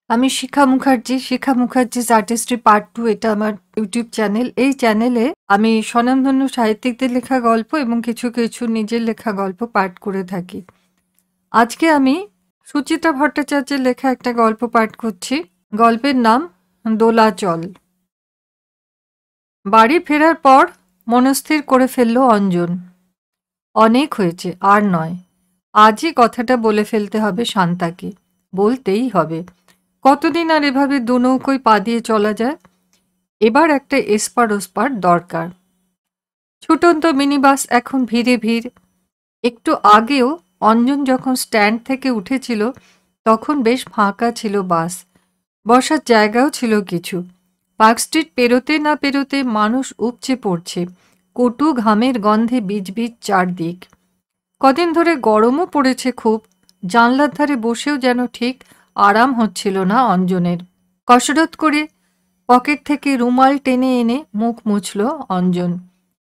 আমি শিখা মুখার্জি's artistry part 2 এটা আমার ইউটিউব চ্যানেল। এই চ্যানেলে আমি স্বনামধন্য সাহিত্যিকদের লেখা গল্প এবং কিছু নিজের লেখা গল্প পাঠ করে থাকি। আজকে আমি সুচিত্রা ভট্টাচার্যের লেখা একটা গল্প পাঠ করছি। গল্পের নাম দোলাচল। বাড়ি ফেরার পর মনস্থির করে ফেলল অঞ্জন। অনেক হয়েছে, আর নয়। আজই কথাটা বলে ফেলতে হবে শান্তাকে। বলতেই হবে। কতদিন আর এভাবে দুনৌকোয় পা দিয়ে চলা যায়? এবার একটা এসপার ওসপার দরকার। ছুটন্ত মিনিবাস এখন ভিড়ে ভিড়। একটু আগেও অঞ্জন যখন স্ট্যান্ড থেকে উঠেছিল তখন বেশ ফাঁকা ছিল বাস। বসার জায়গাও ছিল কিছু। পার্ক স্ট্রিট পেরোতে না পেরোতে মানুষ উপচে পড়ছে। কটু ঘামের গন্ধে বিজবিজ চারদিক। কদিন ধরে গরমও পড়েছে খুব। জানলার ধারে বসেও যেন ঠিক আরাম হচ্ছিল না অঞ্জনের। কসরত করে পকেট থেকে রুমাল টেনে এনে মুখ মুছল অঞ্জন।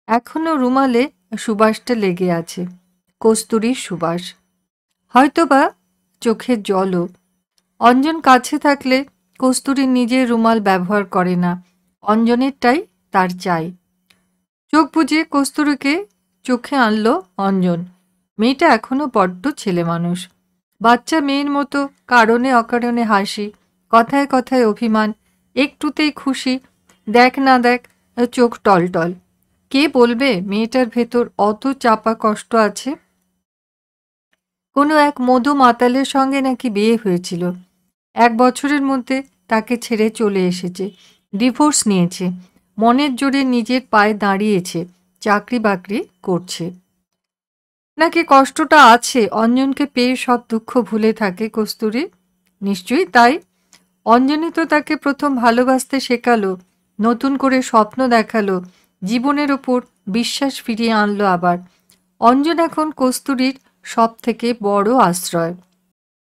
এখনো রুমালে সুবাসটা লেগে আছে, কস্তুরীর সুবাস। হয়তোবা চোখের জলও। অঞ্জন কাছে থাকলে কস্তুরী নিজের রুমাল ব্যবহার করে না, অঞ্জনেরটাই তার চাই। চোখ বুজে কস্তুরীকে চোখে আনল অঞ্জন। মেয়েটা এখনো বড্ড ছেলে মানুষ। বাচ্চা মেয়ের মতো কারণে অকারণে হাসি, কথায় কথায় অভিমান, একটুতেই খুশি, দেখ না দেখ চোখ টলটল। কে বলবে মেয়েটার ভেতর অত চাপা কষ্ট আছে? কোনো এক মধু মাতালের সঙ্গে নাকি বিয়ে হয়েছিল। 1 বছরের মধ্যে তাকে ছেড়ে চলে এসেছে, ডিভোর্স নিয়েছে, মনের জোরে নিজের পায়ে দাঁড়িয়েছে, চাকরি বাকরি করছে। নাকি কষ্টটা আছে অঞ্জনকে পেয়ে সব দুঃখ ভুলে থাকে কস্তুরী? নিশ্চয়ই তাই। অঞ্জনই তো তাকে প্রথম ভালোবাসতে শেখালো, নতুন করে স্বপ্ন দেখালো, জীবনের ওপর বিশ্বাস ফিরিয়ে আনলো আবার। অঞ্জন এখন কস্তুরীর সব থেকে বড় আশ্রয়।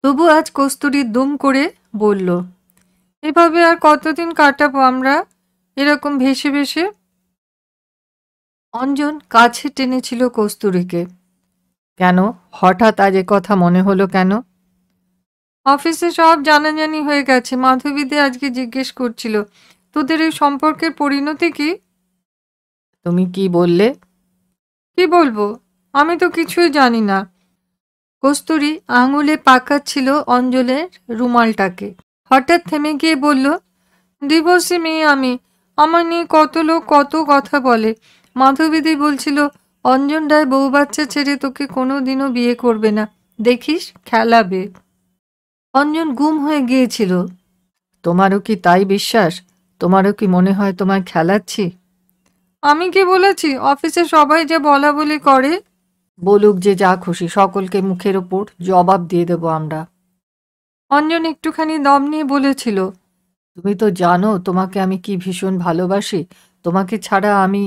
তবু আজ কস্তুরী দুম করে বলল, এভাবে আর কতদিন কাটাবো আমরা এরকম ভেসে ভেসে? অঞ্জন কাছে টেনেছিল কস্তুরীকে। কেন হঠাৎ আজ কথা মনে হলো কেন? অফিসে সব জানাজানি হয়ে গেছে। মাধবীদি আজকে জিজ্ঞেস করছিল, তোদের এই সম্পর্কের পরিণতি কি? তুমি কি বললে? কি বলবো, আমি তো কিছুই জানি না। কস্তুরী আঙুলে পাকাচ্ছিল অঞ্জলের রুমালটাকে। হঠাৎ থেমে গিয়ে বলল, ডিভোর্সি মেয়ে আমি। আমার নিয়ে কত লোক কত কথা বলে। মাধবীদি বলছিল অঞ্জন রায় বউ বাচ্চা ছেড়ে তোকে কোনো দিনও বিয়ে করবে না, দেখিস খেলাবে। অঞ্জন গুম হয়ে গিয়েছিল। তোমারও কি তাই বিশ্বাস? তোমারও কি মনে হয় তোমায় খেলাচ্ছি? আমি কি বলেছি? অফিসে সবাই যে বলা বলি করে। বলুক যে যা খুশি, সকলকে মুখের ওপর জবাব দিয়ে দেব আমরা। অঞ্জন একটুখানি দম নিয়ে বলেছিল, তুমি তো জানো তোমাকে আমি কি ভীষণ ভালোবাসি। তোমাকে ছাড়া আমি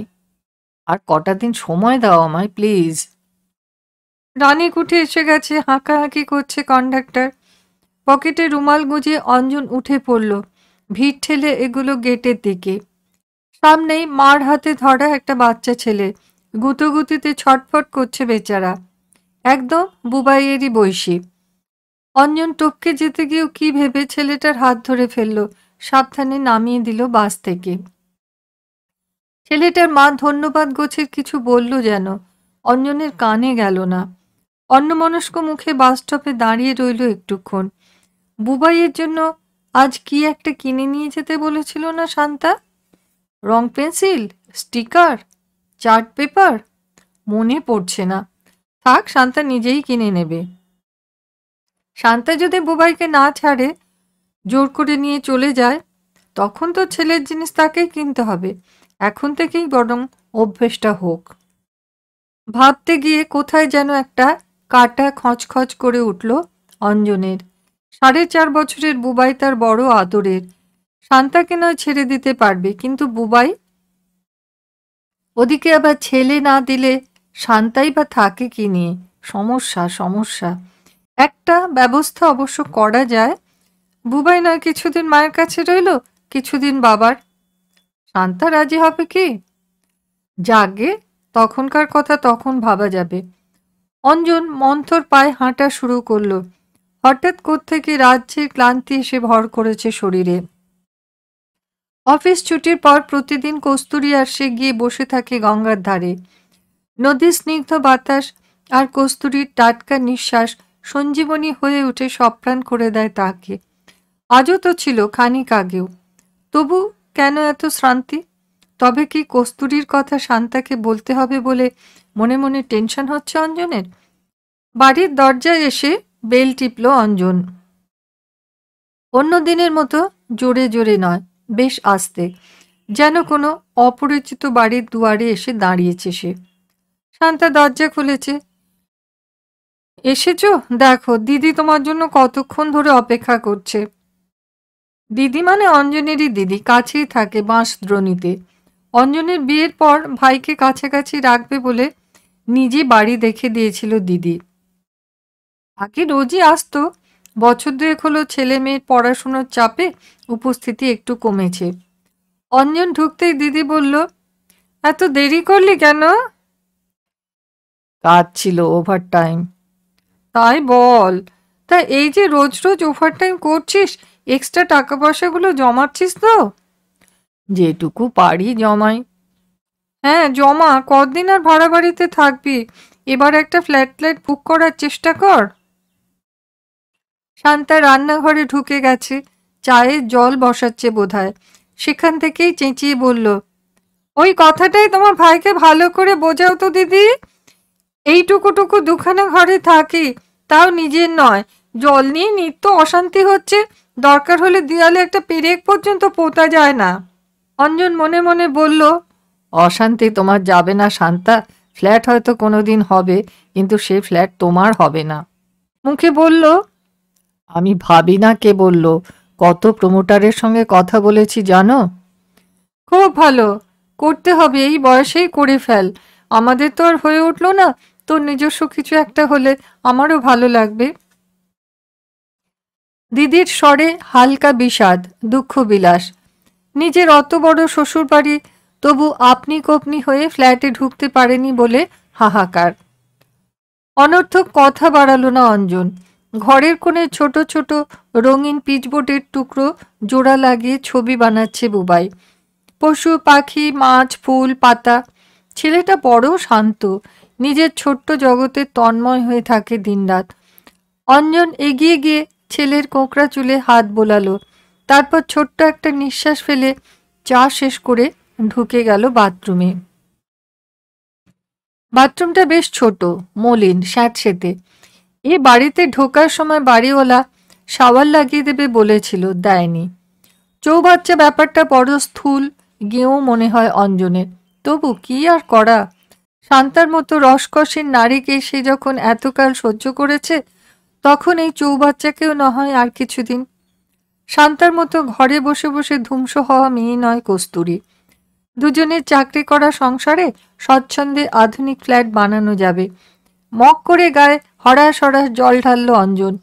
আর কটা দিন সময় দাও আমায় প্লিজ। রানী উঠে এসে গেছে, হাঁকাহাঁকি করছে কন্ডাক্টর। পকেটে রুমাল গুঁজে অঞ্জন উঠে পড়ল। ভিড় ঠেলে এগুলো গেটের দিকে। সামনেই মার হাতে ধরা একটা বাচ্চা ছেলে, গুঁতোগুতিতে ছটফট করছে বেচারা। একদম বুবাইয়েরই বয়সী। অঞ্জন টপকে যেতে গিয়েও কি ভেবে ছেলেটার হাত ধরে ফেলল, সাবধানে নামিয়ে দিল বাস থেকে। ছেলেটার মা ধন্যবাদ গোছের কিছু বলল যেন, অঞ্জনের কানে গেল না। অন্যমনস্ক মুখে বাস স্টপে দাঁড়িয়ে রইল একটুক্ষণ। বুবাইয়ের জন্য আজ কি একটা কিনে নিয়ে যেতে বলেছিল না শান্তা? রং পেন্সিল, স্টিকার, চার্ট পেপার, মনে পড়ছে না। থাক, শান্তা নিজেই কিনে নেবে। শান্তা যদি বুবাইকে না ছাড়ে, জোর করে নিয়ে চলে যায়, তখন তো ছেলের জিনিস তাকেই কিনতে হবে। এখন থেকেই বরং অভ্যেসটা হোক। ভাবতে গিয়ে কোথায় যেন একটা কাটা খচখচ করে উঠল অঞ্জনের। 4.5 বছরের বুবাই তার বড় আদরের। শান্তাকে নয় ছেড়ে দিতে পারবে, কিন্তু বুবাই? ওদিকে আবার ছেলে না দিলে শান্তাই বা থাকে কি নিয়ে? সমস্যা সমস্যা। একটা ব্যবস্থা অবশ্য করা যায়। বুবাই নয় কিছুদিন মায়ের কাছে রইল, কিছুদিন বাবার। শান্তা রাজি হবে কি? যাগে, তখনকার কথা তখন ভাবা যাবে। অঞ্জন মন্থর পায়ে হাঁটা শুরু করল। হঠাৎ কোত্থেকে রাজ্যের ক্লান্তি এসে ভর করেছে শরীরে। অফিস ছুটির পর প্রতিদিন কস্তুরী আর সে গিয়ে বসে থাকে গঙ্গার ধারে। নদীর স্নিগ্ধ বাতাস আর কস্তুরীর টাটকা নিঃশ্বাস সঞ্জীবনী হয়ে উঠে সপ্রাণ করে দেয় তাকে। আজও তো ছিল, খানিক আগেও। তবু কেন এত শ্রান্তি? তবে কি কস্তুরীর কথা শান্তাকে বলতে হবে বলে মনে মনে টেনশন হচ্ছে অঞ্জনের? বাড়ির দরজায় এসে বেল টিপল অঞ্জন। অন্য দিনের মতো জোরে জোরে নয়, বেশ আস্তে, যেন কোনো অপরিচিত বাড়ির দুয়ারে এসে দাঁড়িয়েছে সে। শান্তা দরজা খুলেছে। এসেছো? দেখো দিদি তোমার জন্য কতক্ষণ ধরে অপেক্ষা করছে। দিদি মানে অঞ্জনেরই দিদি, কাছেই থাকে বাঁশদ্রোণীতে। অঞ্জনের বিয়ের পর ভাইকে কাছাকাছি রাখবে বলে নিজে বাড়ি দেখে দিয়েছিল দিদি। আগে রোজই আসতো, বছর দুয়েক হলো ছেলে মেয়ের পড়াশুনোর চাপে উপস্থিতি একটু কমেছে। অঞ্জন ঢুকতেই দিদি বলল, এত দেরি করলি কেন? কাজ ছিল, ওভারটাইম। তাই বল। তা এই যে রোজ রোজ ওভারটাইম করছিস, এক্সট্রা টাকা পয়সাগুলো জমাচ্ছিস তো? যেটুকু পারি জমাই। হ্যাঁ জমা, কদিন আর ভাড়া বাড়িতে থাকবি? এবার একটা ফ্ল্যাট বুক করার চেষ্টা কর। শান্তা রান্নাঘরে ঢুকে গেছে, চায়ের জল বসাচ্ছে বোধহয়। সেখান থেকেই চেঁচিয়ে বলল, ওই কথাটাই তোমার ভাইকে ভালো করে বোঝাও তো দিদি। এইটুকুটুকু দুখানা ঘরে থাকি, তাও নিজের নয়, জল নিয়ে নিত্য অশান্তি হচ্ছে। দরকার হলে দেয়ালে একটা পেরেক পর্যন্ত পোতা যায় না। অঞ্জন মনে মনে বলল, অশান্তি তোমার যাবে না শান্তা। ফ্ল্যাট হয়তো কোনোদিন হবে, কিন্তু সে ফ্ল্যাট তোমার হবে না। মুখে বলল, আমি ভাবি না কে বলল? কত প্রমোটারের সঙ্গে কথা বলেছি জানো? খুব ভালো, করতে হবে, এই বয়সেই করে ফেল। আমাদের তো আর হয়ে উঠলো না, তোর নিজস্ব কিছু একটা হলে আমারও ভালো লাগবে। দিদির স্বরে হালকা বিষাদ, দুঃখ বিলাস। নিজের অত বড় শ্বশুর বাড়ি, তবু আপনি কপনি হয়ে ফ্ল্যাটে ঢুকতে পারেনি বলে হাহাকার। অনর্থক কথা বাড়ালো না অঞ্জন। ঘরের কোণে ছোট ছোট রঙিন পিচবোর্ডের টুকরো জোড়া লাগিয়ে ছবি বানাচ্ছে বুবাই। পশু পাখি, মাছ, ফুল, পাতা। ছেলেটা বড় শান্ত, নিজের ছোট্ট জগতে তন্ময় হয়ে থাকে দিনরাত। অঞ্জন এগিয়ে গিয়ে ছেলের কোঁকড়া চুলে হাত বোলালো, তারপর ছোট্ট একটা নিঃশ্বাস ফেলে চা শেষ করে ঢুকে গেল বাথরুমে। বাথরুমটা বেশ ছোট, মলিন, স্যাঁতসেঁতে। এ বাড়িতে ঢোকার সময় বাড়িওয়ালা শাওয়ার লাগিয়ে দেবে বলেছিল, দেয়নি। চৌবাচ্চা ব্যাপারটা বড় স্থূল, গেঁয়ো মনে হয় অঞ্জনের। তবু কি আর করা? শান্তার মতো রসকসীন নারীকে সে যখন এতকাল সহ্য করেছে, তখন এই চৌবাচ্চাকেও না হয় আর কিছুদিন। শান্তার মতো ঘরে বসে বসে ধ্বংস হওয়া মেয়ে নয় কস্তুরী। দুজনের চাকরি করা সংসারে স্বচ্ছন্দে আধুনিক ফ্ল্যাট বানানো যাবে। মক করে গায়ে হরাস হরাস জল ঢালল অঞ্জন।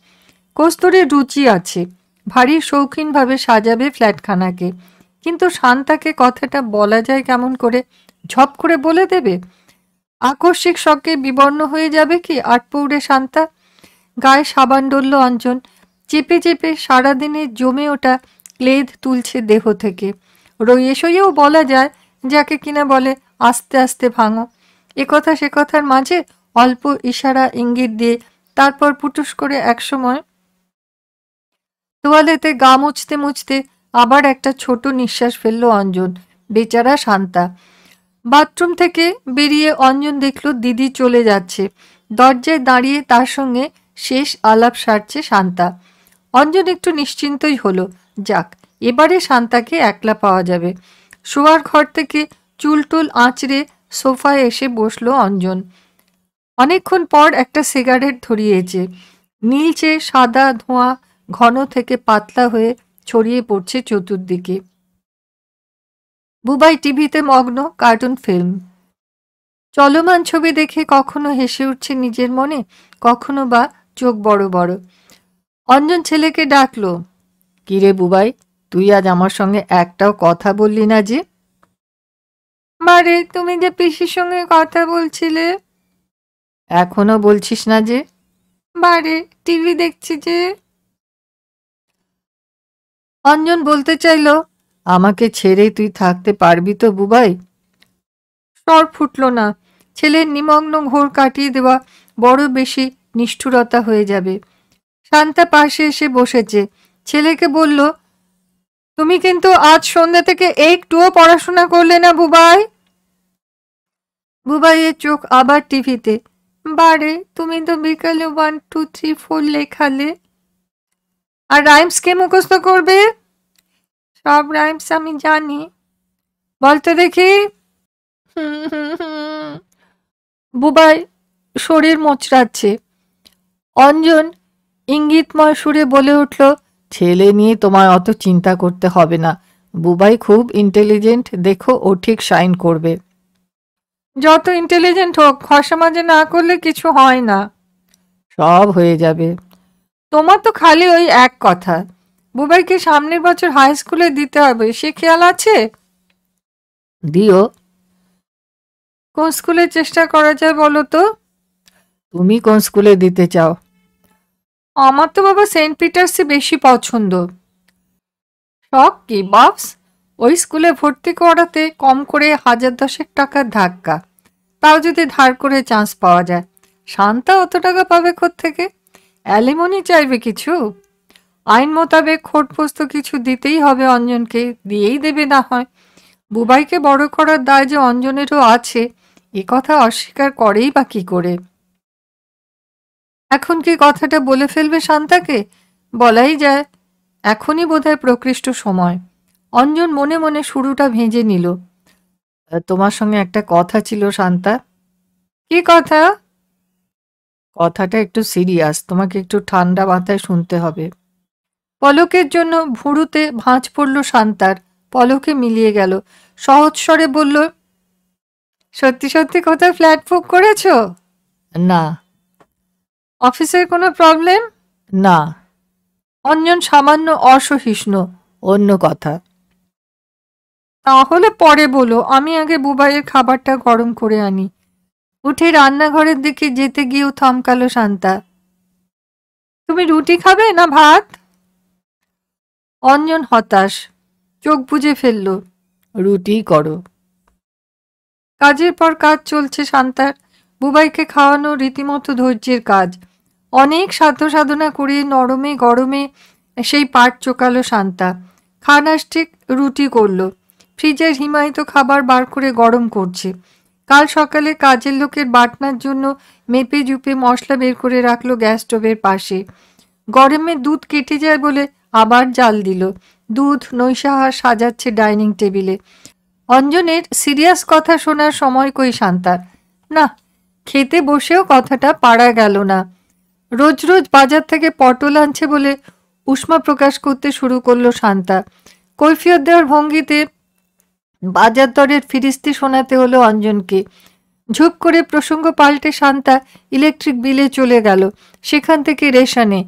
কস্তুরীর রুচি আছে, ভারী শৌখিনভাবে সাজাবে ফ্ল্যাটখানাকে। কিন্তু শান্তাকে কথাটা বলা যায় কেমন করে? ঝপ করে বলে দেবে? আকস্মিক শকে বিবর্ণ হয়ে যাবে কি আটপৌড়ে শান্তা? গায়ে সাবান ডলল অঞ্জন। চেপে চেপে সারাদিনে জমে ওঠা ক্লেদ তুলছে দেহ থেকে। রইয়ে সইয়েও বলা যায়, যাকে কিনা বলে আস্তে আস্তে ভাঙো। একথা সে কথার মাঝে অল্প ইশারা ইঙ্গিত দিয়ে তারপর পুটুস করে একসময় তোয়ালেতে গা মুছতে মুছতে আবার একটা ছোট নিঃশ্বাস ফেলল অঞ্জন। বেচারা শান্তা। বাথরুম থেকে বেরিয়ে অঞ্জন দেখল দিদি চলে যাচ্ছে। দরজায় দাঁড়িয়ে তার সঙ্গে শেষ আলাপ সারছে শান্তা। অঞ্জন একটু নিশ্চিন্তই হলো, যাক এবারে শান্তাকে একলা পাওয়া যাবে। শোয়ার ঘর থেকে চুলটুল আঁচড়ে সোফায় এসে বসলো অঞ্জন। অনেকক্ষণ পর একটা সিগারেট ধরিয়েছে। নীলচে সাদা ধোঁয়া ঘন থেকে পাতলা হয়ে ছড়িয়ে পড়ছে চতুর্দিকে। বুবাই টিভিতে মগ্ন, কার্টুন ফিল্ম। চলমান ছবি দেখে কখনো হেসে উঠছে নিজের মনে, কখনো বা চোখ বড় বড়। অঞ্জন ছেলেকে ডাকলো, কিরে বুবাই, তুই আজ আমার সঙ্গে একটাও কথা বললি না যে? বারে, তুমি যে পিসির সঙ্গে কথা বলছিলে। এখনো বলছিস না যে? বারে, টিভি দেখছি যে। অঞ্জন বলতে চাইল, আমাকে ছেড়ে তুই থাকতে পারবি তো বুবাই? স্বর ফুটল না। ছেলের নিমগ্ন ঘোর কাটিয়ে দেওয়া বড় বেশি নিষ্ঠুরতা হয়ে যাবে। শান্তা পাশে এসে বসেছে। ছেলেকে বলল, তুমি কিন্তু আজ সন্ধ্যা থেকে একটুও পড়াশোনা করলে না বুবাই? বুবাইয়ের চোখ আবার টিভিতে। বারে, তুমি তো বিকালে 1 2 3 4 লেখালে। আর রাইমস কে মুখস্থ করবে? সব রাইমস আমি জানি। বলতে দেখি। বুবাই শরীর মোচড়াচ্ছে। অঞ্জন ইঙ্গিতময় সুরে বলে উঠল, ছেলে নিয়ে তোমার অত চিন্তা করতে হবে না। বুবাই খুব ইন্টেলিজেন্ট, দেখো ও ঠিক শাইন করবে। যত ইন্টেলিজেন্ট হোক, ঘষা মাজা না করলে কিছু হয় না। সব হয়ে যাবে। তোমার তো খালি ওই এক কথা। বুবাইকে সামনের বছর হাই স্কুলে দিতে হবে, সে খেয়াল আছে? দিও। কোন স্কুলে চেষ্টা করা যায় বলো তো? তুমি কোন স্কুলে দিতে চাও? আমার তো বাবা সেন্ট পিটার্সে বেশি পছন্দ। শখ কি বাপস? ওই স্কুলে ভর্তি করাতে কম করে 1000-10 টাকার ধাক্কা, তাও যদি ধার করে চান্স পাওয়া যায়। শান্তা অত টাকা পাবে কোত্থেকে? অ্যালিমনি চাইবে কিছু? আইন মোতাবেক খোটপোস্ত কিছু দিতেই হবে অঞ্জনকে, দিয়েই দেবে না হয়। বুবাইকে বড় করার দায় যে অঞ্জনেরও আছে, এ কথা অস্বীকার করেই বা কি করে? এখন কি কথাটা বলে ফেলবে শান্তাকে? বলাই যায়। এখনই বোধহয় প্রকৃষ্ট সময়। অঞ্জন মনে মনে শুরুটা ভেজে নিল। তোমার সঙ্গে একটা কথা ছিল শান্তা। কি কথা? কথাটা একটু সিরিয়াস, তোমাকে একটু ঠান্ডা মাথায় শুনতে হবে। পলকের জন্য ভুরুতে ভাঁজ পড়ল শান্তার। পলকে মিলিয়ে গেল। সহজ স্বরে বলল, সত্যি সত্যি কোথায় ফ্ল্যাট বুক করেছ? না। অফিসের কোনো প্রবলেম? না। অঞ্জন সামান্য অসহিষ্ণু। অন্য কথা। তাহলে পরে বলো, আমি আগে বুবাইয়ের খাবারটা গরম করে আনি। উঠে রান্নাঘরের দিকে যেতে গিয়েও থমকালো শান্তা। তুমি রুটি খাবে না ভাত? অঞ্জন হতাশ, চোখ বুজে ফেলল। রুটি করো। কাজের পর কাজ চলছে শান্তার। বুবাইকে খাওয়ানো রীতিমতো ধৈর্যের কাজ। অনেক সাধ্য সাধনা করে নরমে গরমে সেই পাট চোকালো শান্তা। খানাস্টিক রুটি করলো। ফ্রিজের হিমায়িত খাবার বার করে গরম করছে। কাল সকালে কাজের লোকের বাটনার জন্য মেপে জুপে মশলা বের করে রাখলো গ্যাস স্টোভের পাশে। গরমে দুধ কেটে যায় বলে আবার জাল দিল। দুধ নৈশাহার সাজাচ্ছে ডাইনিং টেবিলে। অঞ্জনের সিরিয়াস কথা শোনার সময় কই শান্তার। না, খেতে বসেও কথাটা পারা গেল না। রোজ রোজ বাজার থেকে পটল আনছে বলে উষ্মা প্রকাশ করতে শুরু করলো শান্তা। কৈফিয়ত দেওয়ার ভঙ্গিতে বাজার দরের ফিরিস্তি শোনাতে হলো অঞ্জনকে। ঝুপ করে প্রসঙ্গ পাল্টে শান্তা ইলেকট্রিক বিলে চলে গেল। সেখান থেকে রেশনে।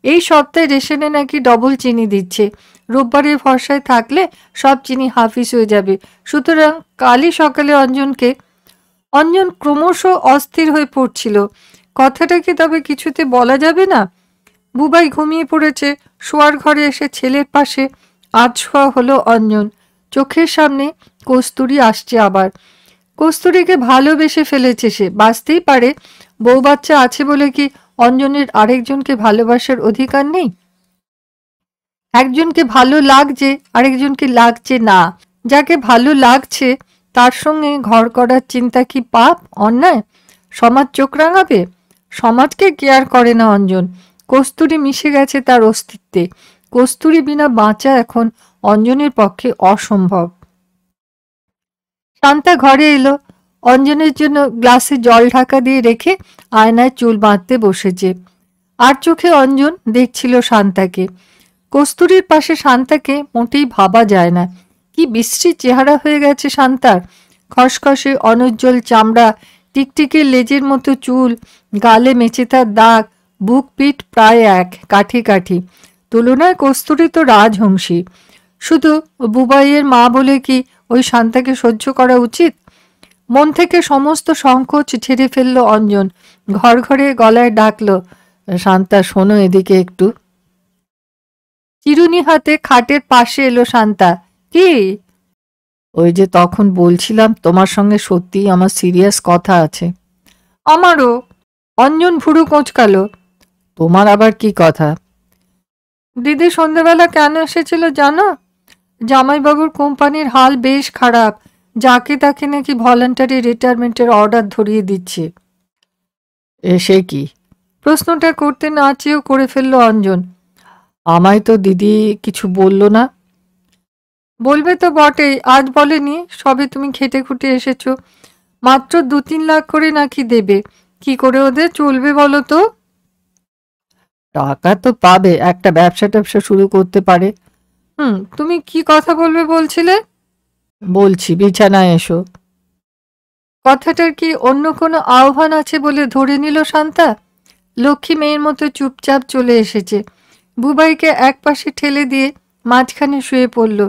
এই সপ্তাহে রেশনে নাকি ডবল চিনি দিচ্ছে। রোববারের ভরসায় থাকলে সব চিনি হাফিস হয়ে যাবে। সুতরাং কালই সকালে অঞ্জন ক্রমশ অস্থির হয়ে পড়ছিল। কথাটা কি তবে কিছুতে বলা যাবে না? বুবাই ঘুমিয়ে পড়েছে। শোয়ার ঘরে এসে ছেলের পাশে আধশোয়া হলো অঞ্জন। চোখের সামনে কস্তুরী আসছে আবার। কস্তুরীকে ভালোবেসে ফেলেছে সে, বাঁচতেই পারে। বউ বাচ্চা আছে বলে কি অঞ্জনের আরেকজনকে ভালোবাসার অধিকার নেই? একজনকে ভালো লাগছে, আরেকজনকে লাগছে না। যাকে ভালো লাগছে তার সঙ্গে ঘর করার চিন্তা কি পাপ, অন্যায়? সমাজ চোখ রাঙাবে? সমাজকে কেয়ার করে না অঞ্জন। কস্তুরী মিশে গেছে তার অস্তিত্বে। কস্তুরী বিনা বাঁচা এখন অঞ্জনের পক্ষে অসম্ভব। শান্তা ঘরে এলো। অঞ্জনের জন্য গ্লাসে জল ঢাকা দিয়ে রেখে আয়নায় চুল বাঁধতে বসেছে। আর চোখে অঞ্জন দেখছিল শান্তাকে। কস্তুরীর পাশে শান্তাকে মোটেই ভাবা যায় না। কি বিশ্রী চেহারা হয়ে গেছে শান্তার। খসখসে অনুজ্জ্বল চামড়া, টিকটিকে লেজের মতো চুল, গালে মেচেতার দাগ, বুক পিঠ প্রায় এক, কাঠি কাঠি। তুলনায় কস্তুরী তো রাজহংসী। শুধু বুবাইয়ের মা বলে কি ওই শান্তাকে সহ্য করা উচিত? মন থেকে সমস্ত সংকোচ ঝেড়ে ফেলল অঞ্জন। ঘর ঘরে গলায় ডাকলো, শান্তা শোনো এদিকে একটু। চিরুনি হাতে খাটের পাশে এলো শান্তা। কি? ওই যে তখন বলছিলাম তোমার সঙ্গে সত্যিই আমার সিরিয়াস কথা আছে। আমারও। অঞ্জন ভুরু কোঁচকালো। তোমার আবার কি কথা? দিদি সন্ধ্যেবেলা কেন এসেছিল জানো? জামাইবাবুর কোম্পানির হাল বেশ খারাপ, যাকে তাকে নাকি ভলান্টারি রিটায়ারমেন্টের অর্ডার ধরিয়ে দিচ্ছে। এসে কি? প্রশ্নটা করতে না চেয়েও করে ফেললো অঞ্জন। আমায় তো দিদি কিছু বলল না। বলবে তো বটেই, আজ বলেনি? সবে তুমি খেটে খুটে এসেছো, মাত্র 2-3 লাখ করে নাকি দেবে। কি করে ওদের চলবে বলো তো? টাকা তো পাবে, একটা ব্যবসা ট্যাবসা শুরু করতে পারে। তুমি কি কথা বলবে বলছিলে? বলছি, বিছানায় এসো। কথাটার কি অন্য কোনো আহ্বান আছে বলে ধরে নিল শান্তা? লক্ষ্মী মেয়ের মতো চুপচাপ চলে এসেছে। বুবাইকে একপাশে ঠেলে দিয়ে মাঝখানে শুয়ে পড়ল।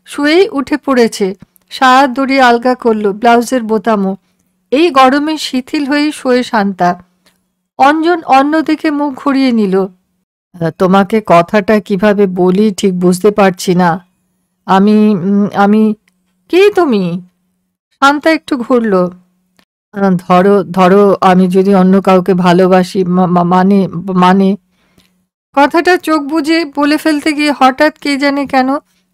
শুয়েই উঠে পড়েছে, সায়ার দড়ি আলগা করল, ব্লাউজের বোতামও। এই গরমে শিথিল হয়েই শোয়ে শান্তা। অঞ্জন অন্যদিকে মুখ ঘুরিয়ে নিল। তোমাকে কথাটা কিভাবে বলি ঠিক বুঝতে পারছি না। আমি আমি কে তুমি? শান্তা একটু ঘুরল। ধরো ধরো, আমি যদি অন্য কাউকে ভালোবাসি, মানে মানে কথাটা চোখ বুজে বলে ফেলতে গিয়ে হঠাৎ কে জানে কেন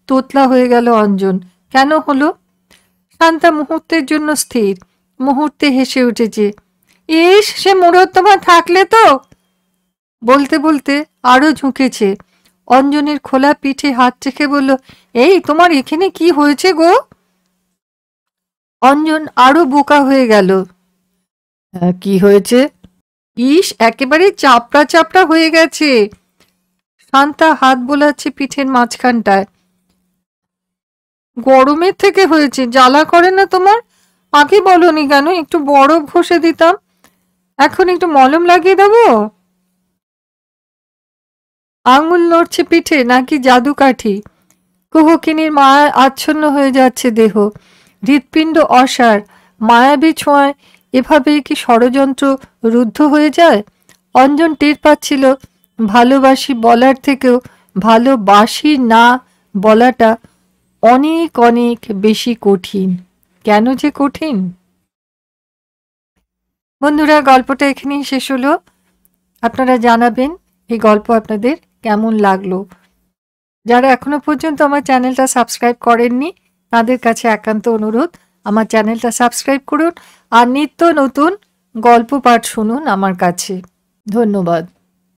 তোতলা হয়ে গেল অঞ্জন। কেন হলো? শান্তা মুহূর্তের জন্য স্থির, মুহূর্তে হেসে উঠেছে। ইস, সে মুরুত্তমা থাকলে তো। বলতে বলতে আরো ঝুঁকেছে। অঞ্জনের খোলা পিঠে হাত রেখে বলল, এই তোমার এখানে কি হয়েছে গো? অঞ্জন আরো বোকা হয়ে গেল। কি হয়েছে? ইস, একেবারে চাপড়া চাপড়া হয়ে গেছে। শান্তা হাত বোলাচ্ছে পিঠের মাঝখানটায়। গরমের থেকে হয়েছে, জ্বালা করে না তোমার? আগে বলনি কেন? একটু বরফ ঘষে দিতাম। এখন একটু মলম লাগিয়ে দেবো? আঙুল নড়ছে পিঠে নাকি জাদুকাঠি? কুহকিনীর মায়ায় আচ্ছন্ন হয়ে যাচ্ছে দেহ, হৃৎপিণ্ড অসার। মায়াবী ছোঁয়ায় এভাবেই কি ষড়যন্ত্র রুদ্ধ হয়ে যায়? অঞ্জন টের পাচ্ছিল ভালোবাসি বলার থেকেও ভালোবাসি না বলাটা অনেক অনেক বেশি কঠিন। কেন যে কঠিন? বন্ধুরা, গল্পটা এখানেই শেষ হলো। আপনারা জানাবেন এই গল্প আপনাদের কেমন লাগলো। যারা এখনো পর্যন্ত আমার চ্যানেলটা সাবস্ক্রাইব করেননি, তাদের কাছে একান্ত অনুরোধ, আমার চ্যানেলটা সাবস্ক্রাইব করুন আর নিত্য নতুন গল্প পাঠ শুনুন আমার কাছে। ধন্যবাদ।